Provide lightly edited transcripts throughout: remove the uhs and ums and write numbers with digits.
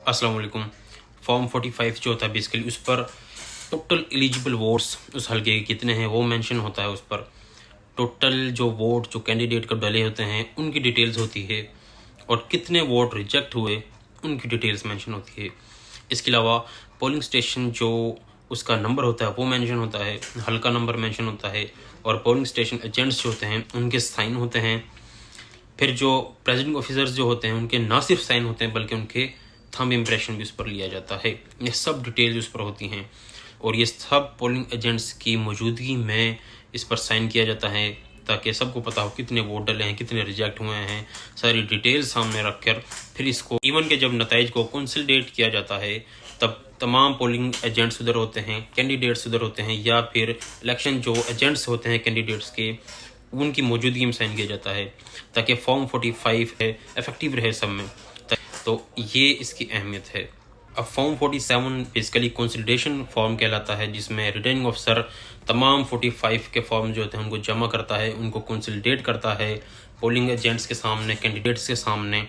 अस्सलाम वालेकुम। फॉर्म 45 जो होता है बेसिकली उस पर टोटल एलिजिबल वोट्स उस हलके के कितने हैं वो मेंशन होता है। उस पर टोटल जो वोट जो कैंडिडेट को डले होते हैं उनकी डिटेल्स होती है और कितने वोट रिजेक्ट हुए उनकी डिटेल्स मेंशन होती है। इसके अलावा पोलिंग स्टेशन जो उसका नंबर होता है वो मेंशन होता है, हल्का नंबर मेंशन होता है और पोलिंग स्टेशन एजेंट्स जो होते हैं उनके साइन होते हैं। फिर जो प्रेसिडेंट ऑफिसर्स जो होते हैं उनके ना सिर्फ साइन होते हैं बल्कि उनके थंब इम्प्रेशन भी उस पर लिया जाता है। ये सब डिटेल्स उस पर होती हैं और ये सब पोलिंग एजेंट्स की मौजूदगी में इस पर साइन किया जाता है ताकि सबको पता हो कितने वोट डले हैं, कितने रिजेक्ट हुए हैं। सारी डिटेल्स सामने रखकर फिर इसको इवन के जब नताइज को कंसोलिडेट किया जाता है तब तमाम पोलिंग एजेंट्स उधर होते हैं, कैंडिडेट्स उधर होते हैं या फिर इलेक्शन जो एजेंट्स होते हैं कैंडिडेट्स के उनकी मौजूदगी में साइन किया जाता है ताकि फॉर्म 45 है इफेक्टिव रहे सब में। तो ये इसकी अहमियत है। अब फॉर्म 47 बेसिकली कंसोलिडेशन फॉर्म कहलाता है जिसमें रिटर्निंग ऑफिसर तमाम 45 के फॉर्म जो होते हैं उनको जमा करता है, उनको कंसोलिडेट करता है पोलिंग एजेंट्स के सामने, कैंडिडेट्स के सामने।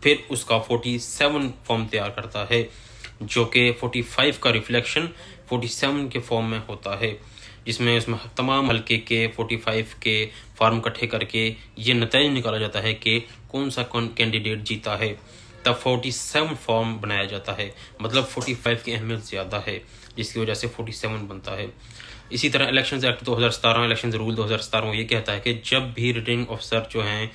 फिर उसका 47 फॉर्म तैयार करता है जो कि 45 का रिफ्लेक्शन 47 के फॉर्म में होता है, जिसमें उसमें तमाम हल्के के 45 के फॉर्म इकट्ठे करके ये नतीजा निकाला जाता है कि कौन सा कैंडिडेट जीता है। तब 47 फॉर्म बनाया जाता है, मतलब 45 की अहमियत ज़्यादा है जिसकी वजह से 47 बनता है। इसी तरह इलेक्शन एक्ट 2017 इलेक्शन रूल 2017 ये कहता है कि जब भी रिटर्निंग ऑफिसर जो हैं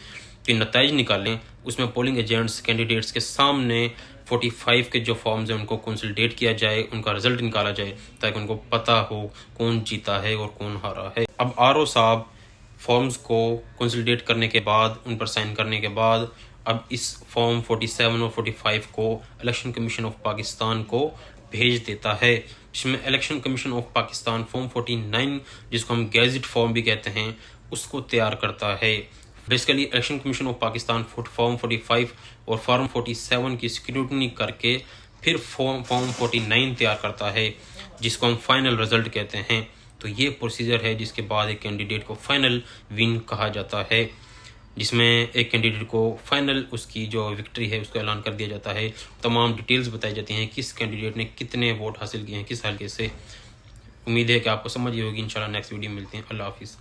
कि नतीजे निकालें उसमें पोलिंग एजेंट्स कैंडिडेट्स के सामने 45 के जो फॉर्म्स हैं उनको कंसोलिडेट किया जाए, उनका रिजल्ट निकाला जाए ताकि उनको पता हो कौन जीता है और कौन हारा है। अब आरओ साहब फॉर्म्स को कंसोलिडेट करने के बाद, उन पर साइन करने के बाद अब इस फॉर्म 47 और 45 को इलेक्शन कमीशन ऑफ पाकिस्तान को भेज देता है, जिसमें election commission of Pakistan form 49 जिसको हम गैजेट फॉर्म भी कहते हैं उसको तैयार करता है। Basically election commission of Pakistan form 45 और फॉर्म 47 की स्क्रूटनी करके फिर फॉर्म 49 तैयार करता है जिसको हम फाइनल रिजल्ट कहते हैं। तो ये प्रोसीजर है जिसके बाद एक कैंडिडेट को फाइनल विन कहा जाता है, जिसमें एक कैंडिडेट को फाइनल उसकी जो विक्ट्री है उसका ऐलान कर दिया जाता है। तमाम डिटेल्स बताई जाती हैं किस कैंडिडेट ने कितने वोट हासिल किए हैं किस हल्के से। उम्मीद है कि आपको समझ ही होगी। इंशाल्लाह नेक्स्ट वीडियो में मिलते हैं। अल्लाह हाफिज़।